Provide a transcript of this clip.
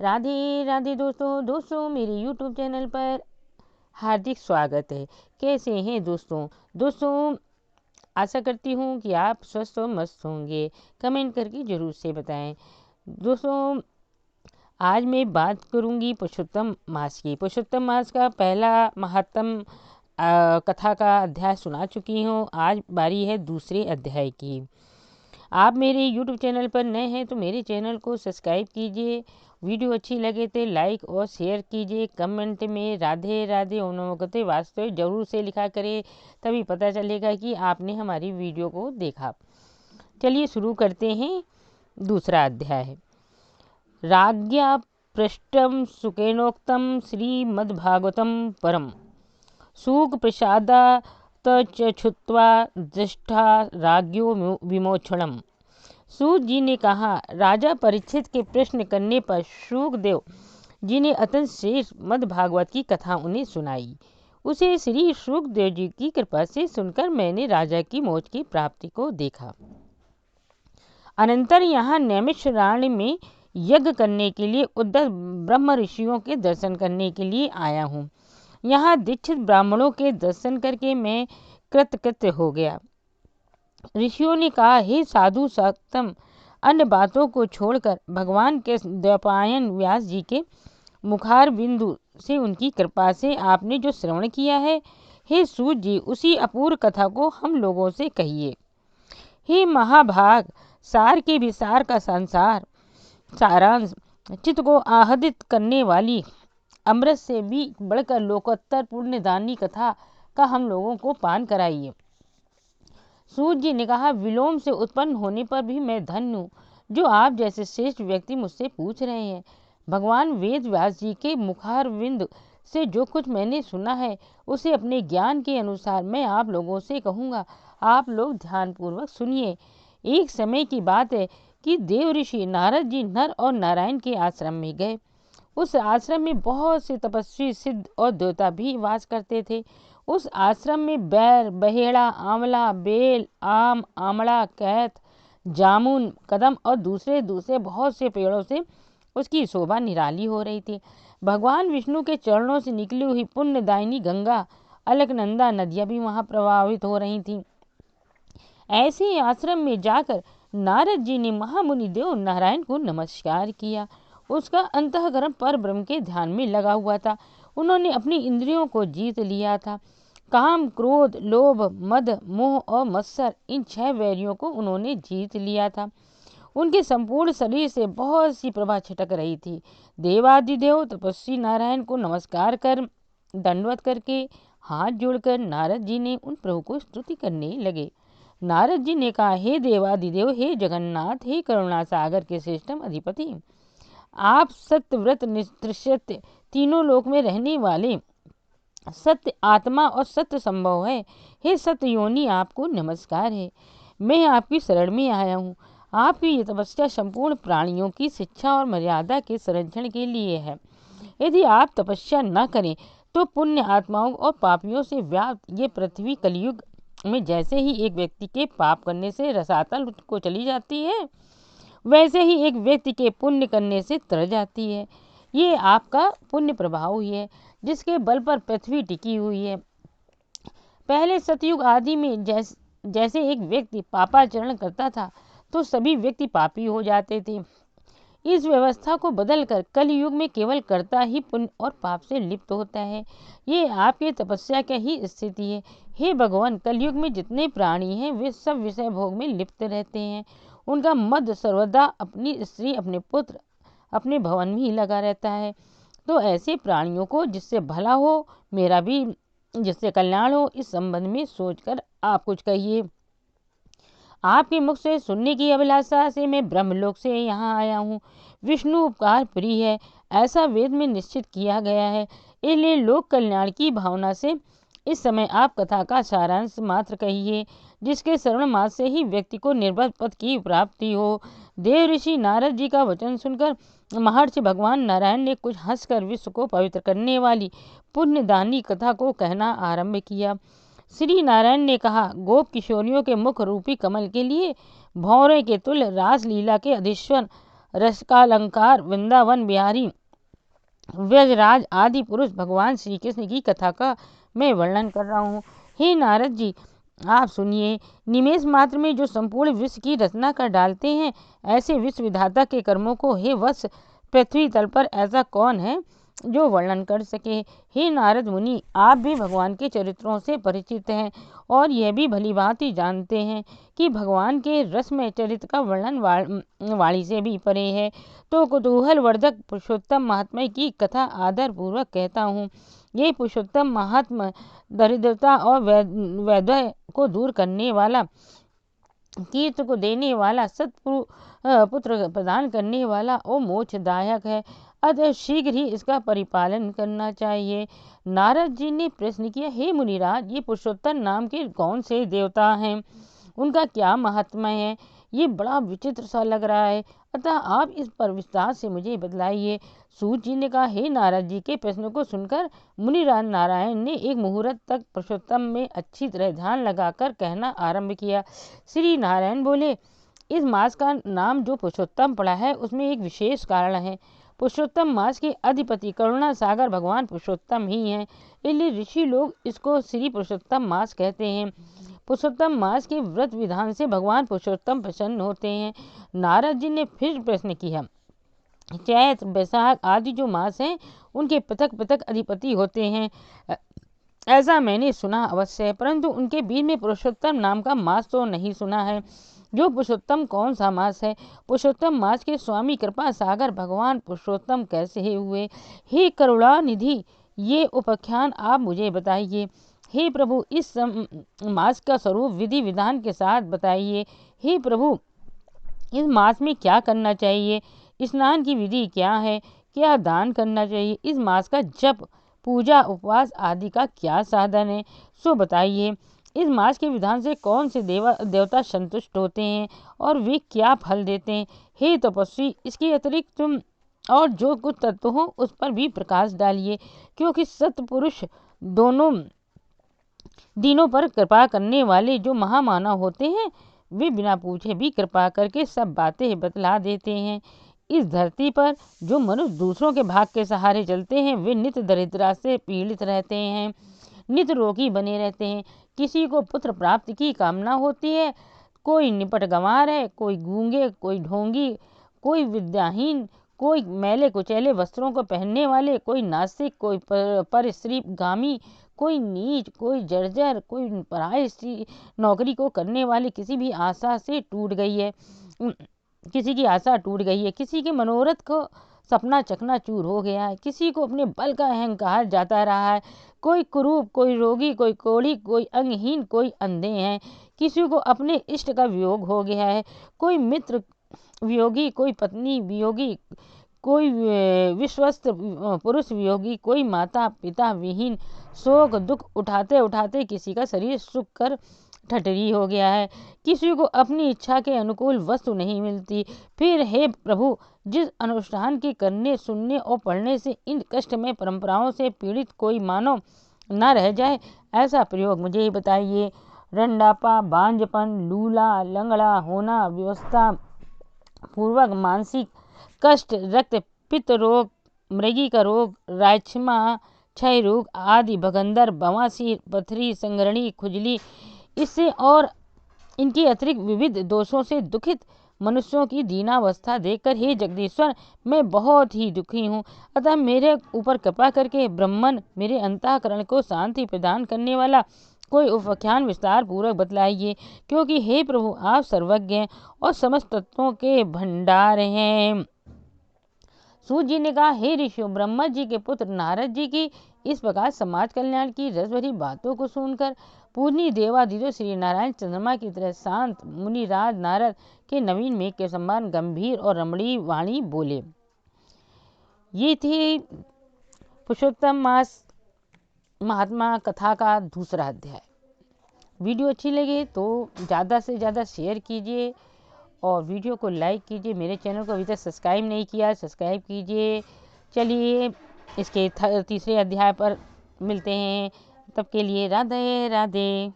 राधे राधे दोस्तों मेरे YouTube channel पर हार्दिक स्वागत है। कैसे हैं दोस्तों आशा करती हूँ कि आप स्वस्थ और मस्त होंगे। कमेंट करके ज़रूर से बताएं। दोस्तों आज मैं बात करूँगी पुरुषोत्तम मास की। पुरुषोत्तम मास का पहला महत्तम कथा का अध्याय सुना चुकी हूँ। आज बारी है दूसरे अध्याय की। आप मेरे YouTube चैनल पर नए हैं तो मेरे चैनल को सब्सक्राइब कीजिए। वीडियो अच्छी लगे तो लाइक और शेयर कीजिए। कमेंट में राधे राधे ओम नमो नमस्ते वास्तव जरूर से लिखा करें, तभी पता चलेगा कि आपने हमारी वीडियो को देखा। चलिए शुरू करते हैं। दूसरा अध्याय राज्ञा पृष्ठम सुकेनोक्तम श्रीमद्भागवतम परम सुख प्रसादात च छुत्वा दृष्टा राज्ञो विमोचनम। सूत जी ने कहा, राजा परीक्षित के प्रश्न करने पर शुकदेव जी ने अत्यंत श्रेष्ठ मद्भागवत की कथा उन्हें सुनाई। उसे श्री शुकदेव जी की कृपा से सुनकर मैंने राजा की मोक्ष की प्राप्ति को देखा। अनंतर यहाँ नैमिषारण्य में यज्ञ करने के लिए उद्धत ब्रह्म ऋषियों के दर्शन करने के लिए आया हूँ। यहाँ दीक्षित ब्राह्मणों के दर्शन करके मैं कृतकृत्य हो गया। ऋषियों ने कहा, हे साधु सत्तम, अन्य बातों को छोड़कर भगवान के द्वैपायन व्यास जी के मुखार बिंदु से उनकी कृपा से आपने जो श्रवण किया है, हे सूत जी, उसी अपूर्व कथा को हम लोगों से कहिए। हे महाभाग, सार के विसार का संसार सारांश, चित्त को आहदित करने वाली अमृत से भी बढ़कर लोकोत्तर पुण्यदानी कथा का हम लोगों को पान कराइए। सूत जी ने कहा, विलोम से उत्पन्न होने पर भी मैं धन्य हूँ जो आप जैसे श्रेष्ठ व्यक्ति मुझसे पूछ रहे हैं। भगवान वेद व्यास जी के मुखारविंद से जो कुछ मैंने सुना है उसे अपने ज्ञान के अनुसार मैं आप लोगों से कहूँगा। आप लोग ध्यानपूर्वक सुनिए। एक समय की बात है कि देव ऋषि नारद जी नर और नारायण के आश्रम में गए। उस आश्रम में बहुत से तपस्वी सिद्ध और देवता भी वास करते थे। उस आश्रम में बैर, बहेड़ा, आंवला, बेल, आम, आमड़ा, कैथ, जामुन, कदम और दूसरे बहुत से पेड़ों से उसकी शोभा निराली हो रही थी। भगवान विष्णु के चरणों से निकली हुई पुण्यदायिनी गंगा, अलकनंदा नदियां भी वहां प्रवाहित हो रही थीं। ऐसे आश्रम में जाकर नारद जी ने महामुनि देव नारायण को नमस्कार किया। उसका अंतःकरण पर ब्रह्म के ध्यान में लगा हुआ था। उन्होंने अपनी इंद्रियों को जीत लिया था। काम, क्रोध, लोभ, मद, मोह और मत्सर, इन 6 वैरियों को उन्होंने जीत लिया था। उनके संपूर्ण शरीर से बहुत सी प्रभा छिटक रही थी। देवादिदेव तपस्वी नारायण को नमस्कार कर दंडवत करके हाथ जोड़कर नारद जी ने उन प्रभु को स्तुति करने लगे। नारद जी ने कहा, हे देवादिदेव, हे जगन्नाथ, हे करुणा सागर के श्रेष्ठम अधिपति, आप सत्यव्रत, नित्य तीनों लोक में रहने वाले सत्य आत्मा और सत्य संभव है। हे सत्य योनि, आपको नमस्कार है। मैं आपकी शरण में आया हूँ। आपकी ये तपस्या संपूर्ण प्राणियों की शिक्षा और मर्यादा के संरक्षण के लिए है। यदि आप तपस्या न करें तो पुण्य आत्माओं और पापियों से व्याप्त ये पृथ्वी कलयुग में जैसे ही एक व्यक्ति के पाप करने से रसातल को चली जाती है, वैसे ही एक व्यक्ति के पुण्य करने से तर जाती है। ये आपका पुण्य प्रभाव ही है जिसके बल पर पृथ्वी टिकी हुई है। पहले सतयुग आदि में जैसे एक व्यक्ति पापाचरण करता था तो सभी व्यक्ति पापी हो जाते थे। इस व्यवस्था को बदलकर कलयुग में केवल कर्ता ही पुण्य और पाप से लिप्त होता है। ये आपकी तपस्या की ही स्थिति है। हे भगवान, कलयुग में जितने प्राणी हैं वे सब विषय भोग में लिप्त रहते हैं। उनका मद सर्वदा अपनी स्त्री, अपने पुत्र, अपने भवन में ही लगा रहता है। तो ऐसे प्राणियों को जिससे भला हो, मेरा भी जिससे कल्याण हो, इस संबंध में सोचकर आप कुछ कहिए। आपके मुख से सुनने की अभिलाषा से मैं ब्रह्मलोक से यहाँ आया हूँ। विष्णु उपकार प्रिय है, ऐसा वेद में निश्चित किया गया है। इसलिए लोक कल्याण की भावना से इस समय आप कथा का सारांश मात्र कहिए, जिसके श्रवण मात्र से ही व्यक्ति को निर्बल पद की प्राप्ति हो। देव ऋषि नारद जी का वचन सुनकर महर्षि भगवान नारायण ने कुछ हंसकर विश्व को पवित्र करने वाली पुण्यदानी कथा को कहना आरंभ किया। श्री नारायण ने कहा, गोप किशोरियों के मुख रूपी कमल के लिए भौरे के तुल्य रास लीला के अधीश्वर रसिकालंकार, वृंदावन बिहारी, व्रजराज आदि पुरुष भगवान श्री कृष्ण की कथा का मैं वर्णन कर रहा हूँ। हे नारद जी, आप सुनिए। निमेष मात्र में जो संपूर्ण विश्व की रचना कर डालते हैं, ऐसे विश्व विधाता के कर्मों को हे वत्स, पृथ्वी तल पर ऐसा कौन है जो वर्णन कर सके। हे नारद मुनि, आप भी भगवान के चरित्रों से परिचित हैं और यह भी भली भांति जानते हैं कि भगवान के रसमय चरित्र का वर्णन वाणी से भी परे है। तो कुतूहल वर्धक पुरुषोत्तम महात्मा की कथा आदर पूर्वक कहता हूँ। ये पुरुषोत्तम महात्मा दरिद्रता और वैधव्य को दूर करने वाला, कीर्त को देने वाला, पुत्र प्रदान करने वाला और मोक्षदायक है। अतः शीघ्र ही इसका परिपालन करना चाहिए। नारद जी ने प्रश्न किया, हे मुनिराज, ये पुरुषोत्तम नाम के कौन से देवता हैं, उनका क्या महात्मा है? ये बड़ा विचित्र सा लग रहा है, अतः आप इस पर विस्तार से मुझे बतलाइए। सूत जी ने कहा, हे नारद जी के प्रश्न को सुनकर मुनिराज नारायण ने एक मुहूर्त तक पुरुषोत्तम में अच्छी तरह ध्यान लगाकर कहना आरंभ किया। श्री नारायण बोले, इस मास का नाम जो पुरुषोत्तम पड़ा है उसमें एक विशेष कारण है। पुरुषोत्तम मास के अधिपति करुणा सागर भगवान पुरुषोत्तम ही हैं, इसलिए ऋषि लोग इसको श्री पुरुषोत्तम मास कहते हैं। पुरुषोत्तम मास के व्रत विधान से भगवान पुरुषोत्तम प्रसन्न होते हैं। नारद जी ने फिर प्रश्न किया, चैत्र बैसाख आदि जो मास हैं उनके पृथक पृथक अधिपति होते हैं, ऐसा मैंने सुना अवश्य है, परंतु उनके बीच में पुरुषोत्तम नाम का मास तो नहीं सुना है। जो पुरुषोत्तम कौन सा मास है? पुरुषोत्तम मास के स्वामी कृपा सागर भगवान पुरुषोत्तम कैसे हुए? हे करुणा निधि, ये उपाख्यान आप मुझे बताइए। हे प्रभु, इस मास का स्वरूप विधि विधान के साथ बताइए। हे प्रभु, इस मास में क्या करना चाहिए? स्नान की विधि क्या है? क्या दान करना चाहिए? इस मास का जप, पूजा, उपवास आदि का क्या साधन है, सो बताइए। इस मास के विधान से कौन से देवता संतुष्ट होते हैं और वे क्या फल देते हैं? हे तपस्वी, इसके अतिरिक्त तुम और जो कुछ तत्व हो उस पर भी प्रकाश डालिए, क्योंकि सत्पुरुष दोनों दिनों पर कृपा करने वाले जो महामानव होते हैं, वे बिना पूछे भी कृपा करके सब बातें बतला देते हैं। इस धरती पर जो मनुष्य दूसरों के भाग के सहारे चलते हैं, वे नित्य दरिद्रता से पीड़ित रहते हैं, नित्य रोगी बने रहते हैं। किसी को पुत्र प्राप्त की कामना होती है, कोई निपट गंवार है, कोई गूंगे, कोई ढोंगी, कोई विद्याहीन, कोई मैले कुचैले वस्त्रों को पहनने वाले, कोई नास्तिक, कोई परिश्रीगामी, कोई नीच, कोई जर्जर, कोई पराय स्त्री नौकरी को करने वाले, किसी भी आशा से टूट गई है, किसी की आशा टूट गई है, किसी के मनोरथ को सपना चकनाचूर हो गया है, किसी को अपने बल का अहंकार जाता रहा है, कोई कुरूप, कोई रोगी, कोई कोढ़ी, कोई अंगहीन, कोई अंधे हैं, किसी को अपने इष्ट का वियोग हो गया है, कोई मित्र वियोगी, कोई पत्नी वियोगी, कोई विश्वस्त पुरुष वियोगी, कोई माता पिता विहीन, शोक दुख उठाते उठाते किसी का शरीर सूख कर ठठरी हो गया है, किसी को अपनी इच्छा के अनुकूल वस्तु नहीं मिलती। फिर हे प्रभु, जिस अनुष्ठान के करने, सुनने और पढ़ने से इन कष्टमय परंपराओं से पीड़ित कोई मानव न रह जाए, ऐसा प्रयोग मुझे बताइए। रंडापा, बांझपन, लूला, लंगड़ा होना, व्यवस्था पूर्वक मानसिक कष्ट, रक्त पित्त रोग, मृगी का रोग, राजमा, क्षय रोग आदि, भगंदर, बवासीर, पथरी, संगरणी, खुजली, इससे और इनके अतिरिक्त विविध दोषों से दुखित मनुष्यों की दीनावस्था देखकर हे जगदीश्वर, मैं बहुत ही दुखी हूँ, अतः मेरे ऊपर कृपा करके ब्रह्मन मेरे अंतःकरण को शांति प्रदान करने वाला कोई उपाख्यान विस्तार पूर्वक बतलाइए, क्योंकि हे प्रभु, आप सर्वज्ञ हैं और समस्त तत्वों के भंडार हैं। सूत जी ने कहा, हे ऋषियों, ब्रह्मा जी के पुत्र नारद जी की इस प्रकार समाज कल्याण की रस भरी बातों को सुनकर पूजनीय देवाधिदेव श्री नारायण चंद्रमा की तरह शांत मुनिराज नारद के नवीन मेघ के समान गंभीर और रमणीय वाणी बोले। ये थी पुरुषोत्तम मास महात्मा कथा का दूसरा अध्याय। वीडियो अच्छी लगे तो ज़्यादा से ज़्यादा शेयर कीजिए और वीडियो को लाइक कीजिए। मेरे चैनल को अभी तक सब्सक्राइब नहीं किया, सब्सक्राइब कीजिए। चलिए इसके तीसरे अध्याय पर मिलते हैं, तब के लिए राधे राधे।